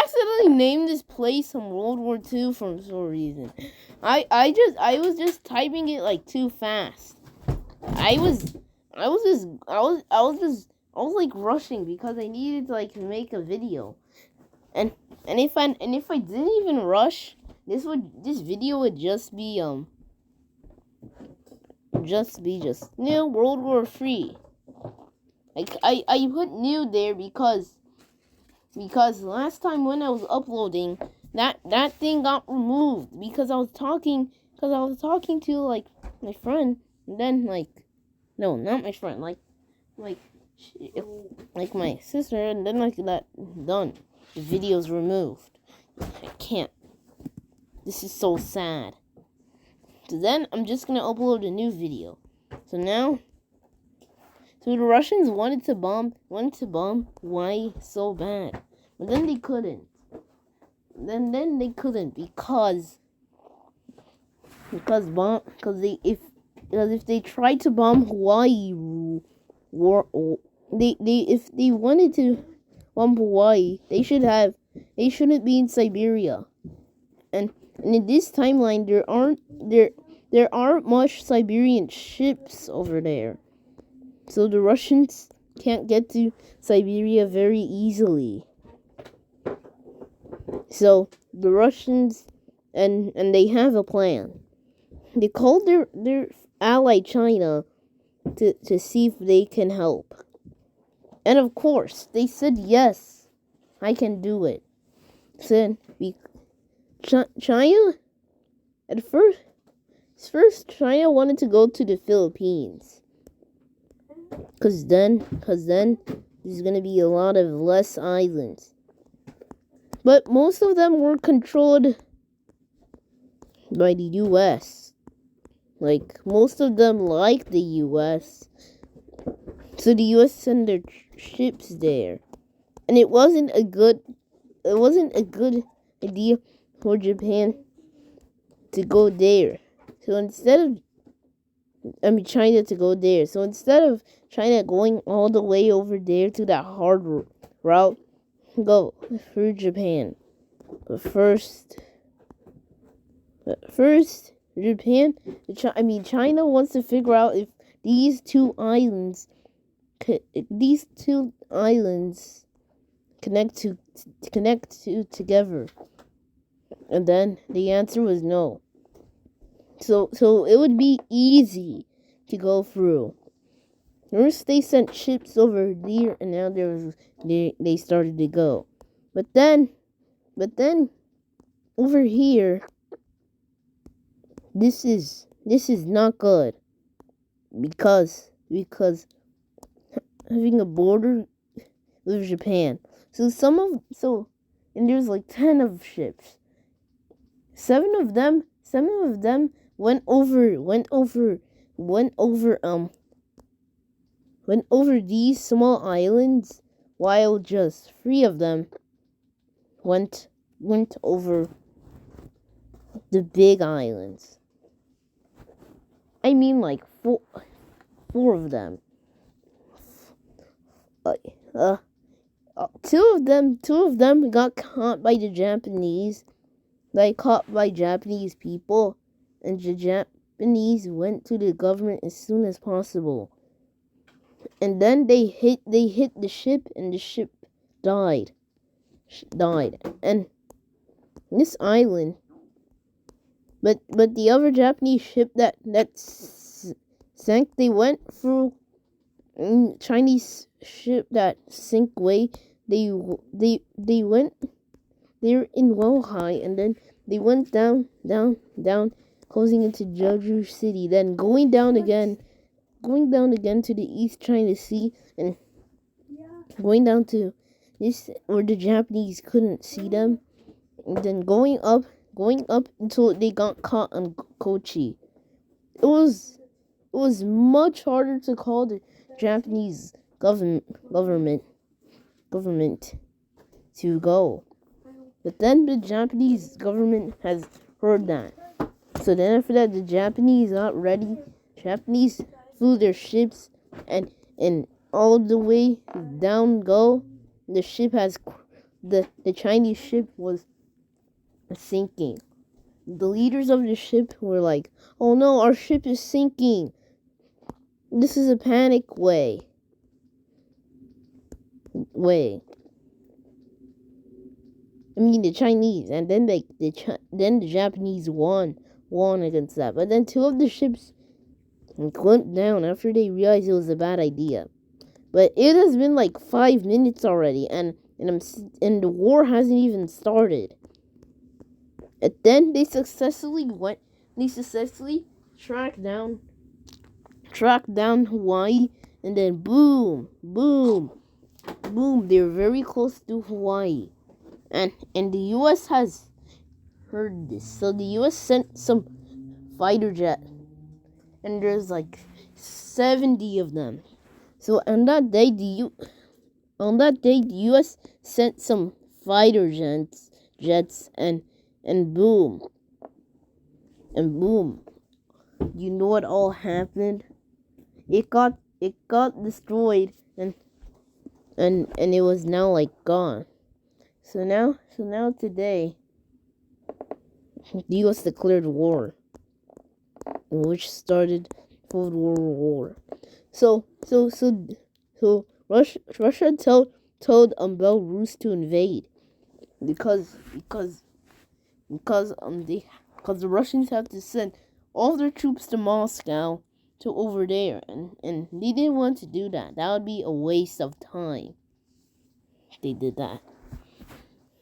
accidentally named this place from World War II for some reason. I was just typing it like too fast. I was like rushing because I needed to like make a video. And if I didn't even rush, this video would just be new World War 3. Like I put new there because last time when I was uploading, that thing got removed because I was talking to like my friend, and then like no, not my friend, like my sister, and then like that done. The video's removed. I can't. This is so sad. So then I'm just gonna upload a new video. So the Russians wanted to bomb Hawaii so bad, but then they couldn't. Then they couldn't because if they tried to bomb Hawaii, if they wanted to bomb Hawaii, they shouldn't be in Siberia. And in this timeline, there aren't much Siberian ships over there, so the Russians can't get to Siberia very easily. So the Russians and they have a plan. They called their ally China to see if they can help. And of course, they said yes, I can do it. Said China at first China wanted to go to the Philippines. Cause then there's gonna be a lot of less islands. But most of them were controlled by the US. Like, most of them like the US. So the US sent their ships there. And it wasn't a good idea for Japan to go there. So China to go there. So instead of China going all the way over there to that hard route, go through Japan. But first, China wants to figure out if these two islands connect together. And then the answer was no. So it would be easy to go through. First they sent ships over there, and now they started to go. But then over here, this is not good because having a border with Japan. And there's like 10 of ships. Seven of them went over these small islands, while just 3 of them went over the big islands. I mean, like 4 of them. Two of them got caught by the Japanese. Caught by Japanese people, and the Japanese went to the government as soon as possible. And then they hit the ship, and the ship died. And this island, but the other Japanese ship that sank, they went through Chinese ship that sank way. They were in Wuhan, and then they went down, closing into Jeju City, then going down again to the East China Sea, and going down to this where the Japanese couldn't see them, and then going up until they got caught on Kochi. It was much harder to call the Japanese government to go. But then the Japanese government has heard that. So then after that, the Japanese got ready. Japanese flew their ships, and all the way down go. The the Chinese ship was sinking. The leaders of the ship were like, "Oh no, our ship is sinking. This is a panic way." I mean the Chinese, and then then the Japanese won against that. But then two of the ships went down after they realized it was a bad idea. But it has been like 5 minutes already, and the war hasn't even started. And then they successfully tracked down Hawaii, and then boom, they're very close to Hawaii. And the US has heard this. So the US sent some fighter jet, and there's like 70 of them. So on that day the US sent some fighter jets and boom. You know what all happened? It got destroyed, and it was now like gone. So now today the US declared war, which started World War War. So Russia told Belarus to invade because the Russians have to send all their troops to Moscow to over there, and they didn't want to do that. That would be a waste of time if they did that.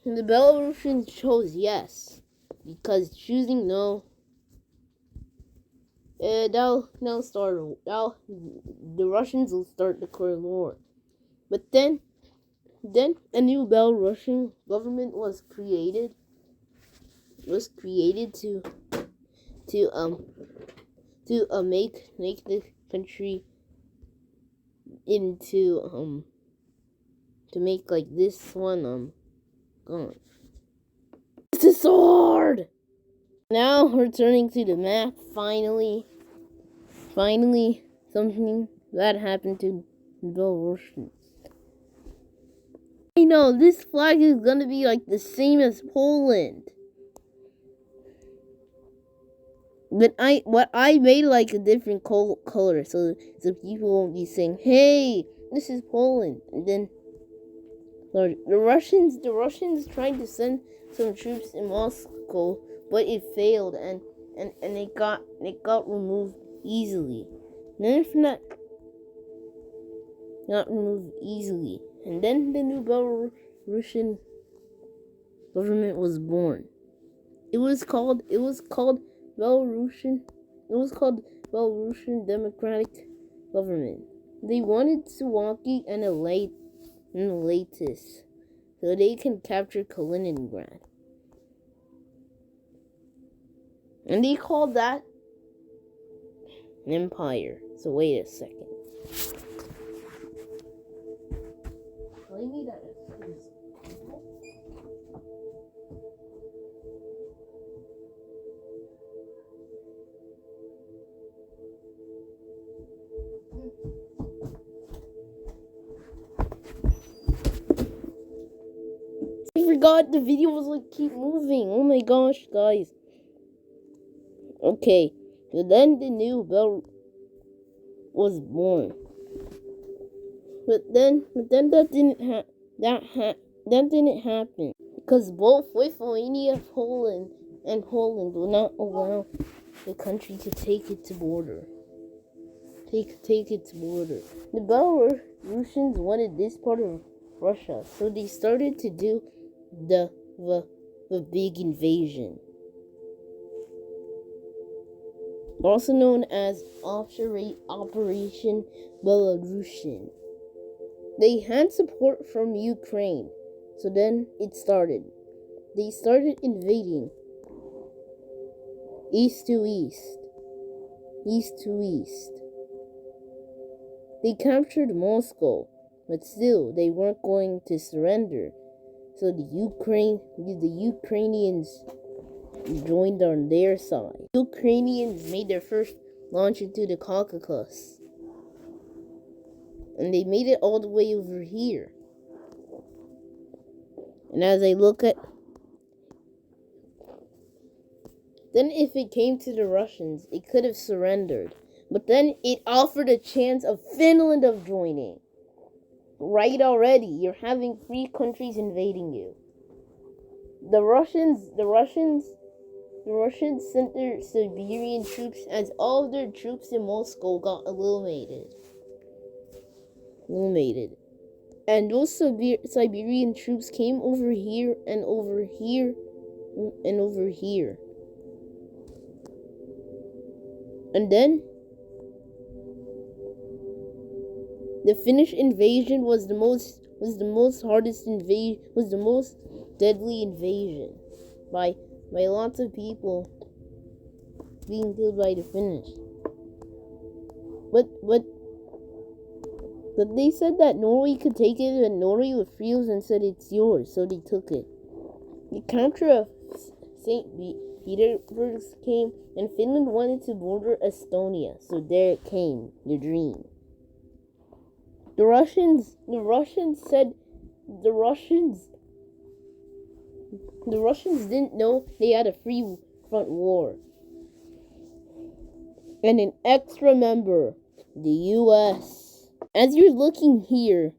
And the Belarusians chose yes, because choosing no, the Russians will start declaring war. But then a new Belarusian government was created to make the country into to make like this one gone. This is so hard. Now returning to the map, finally something bad happened to the Belarusians. I know this flag is gonna be like the same as Poland. But I made like a different color so people won't be saying, "Hey, this is Poland." And then the Russians tried to send some troops in Moscow, but it failed, and it got removed easily. Not removed easily, and then the new Belarusian government was born. It was called Belarusian Democratic Government. They wanted Suwalki and Elatis so they can capture Kaliningrad. And they called that an empire. So wait a second. Telling me that it's I forgot the video was like keep moving. Oh my gosh, guys. Okay, so then the new bell was born. But then that didn't happen because both Lithuania, Poland will not allow the country to take its border. Take its border. The Belarusians wanted this part of Russia, so they started to do the big invasion, also known as Operation Belarusian. They had support from Ukraine, so then it started. They started invading east to east. They captured Moscow, but still they weren't going to surrender. So the Ukrainians joined on their side. Ukrainians made their first launch into the Caucasus, and they made it all the way over here. And as I look at... Then if it came to the Russians, it could have surrendered. But then it offered a chance of Finland of joining. Right already, you're having 3 countries invading you. The Russians sent their Siberian troops as all of their troops in Moscow got eliminated. And those Siberian troops came over here and over here and over here. And then the Finnish invasion was the most deadly invasion by lots of people being killed by the Finnish. But they said that Norway could take it, and Norway refused and said it's yours, so they took it. The capture of St. Petersburg came, and Finland wanted to border Estonia, so there it came, the dream. The Russians didn't know they had a free front war. And an extra member, the U.S. As you're looking here,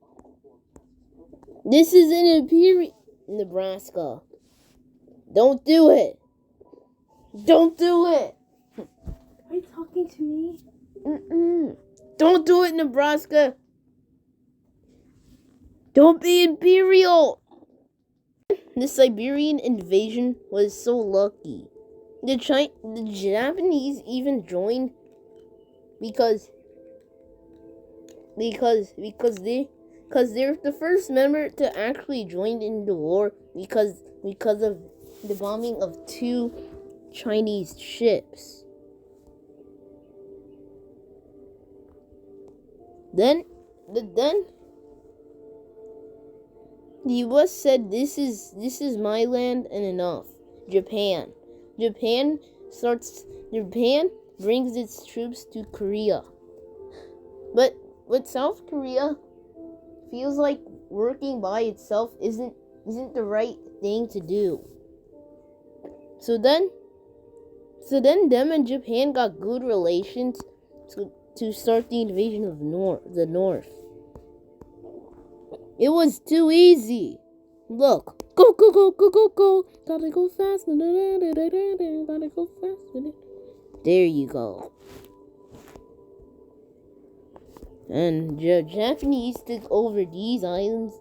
this is an imperial Nebraska. Don't do it. Don't do it. Are you talking to me? Don't do it, Nebraska. Don't be imperial. The Siberian invasion was so lucky. The Japanese even joined because they're the first member to actually join in the war because of the bombing of 2 Chinese ships. Then the U.S. said, this is my land and enough. Japan brings its troops to Korea. But South Korea feels like working by itself isn't the right thing to do. So then them and Japan got good relations to start the invasion of the North. It was too easy. Look. Go. Gotta go fast. Gotta go fast. There you go. And the Japanese took over these islands.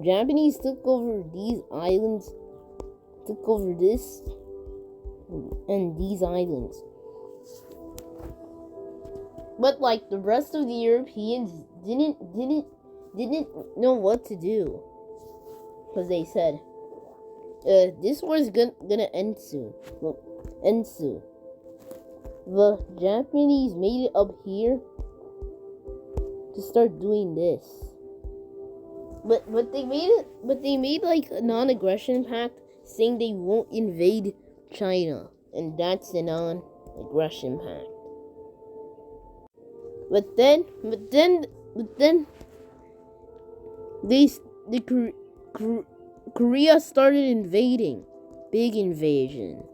Japanese took over these islands. Took over this and these islands. But like the rest of the Europeans didn't know what to do, because they said, this war is gonna end soon. The Japanese made it up here to start doing this. But they made like a non-aggression pact saying they won't invade China, and that's a non-aggression pact. But then, Korea started invading, big invasion,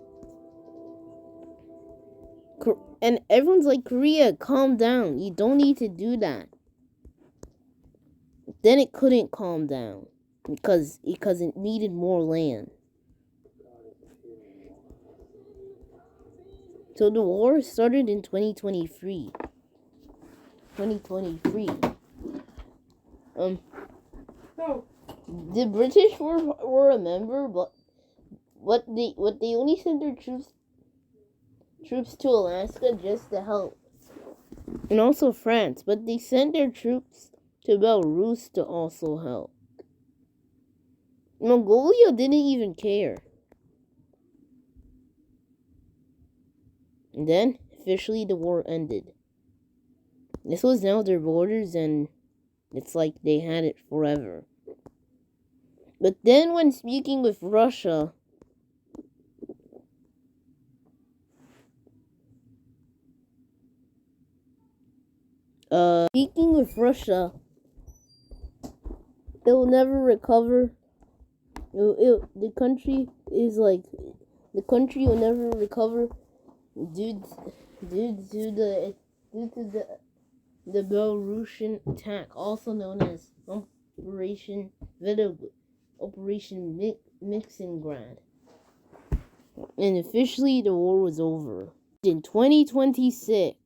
and everyone's like, Korea, calm down, you don't need to do that. Then it couldn't calm down because it needed more land. So the war started in 2023. No. The British were a member, but they only sent their troops to Alaska just to help, and also France. But they sent their troops to Belarus to also help. Mongolia didn't even care. And then officially the war ended. This was now their borders, and it's like they had it forever. But then when speaking with Russia, Speaking of Russia, it will never recover. The country is like, the country will never recover due to the Belarusian attack, also known as Operation Mixing Ground. And officially, the war was over. In 2026,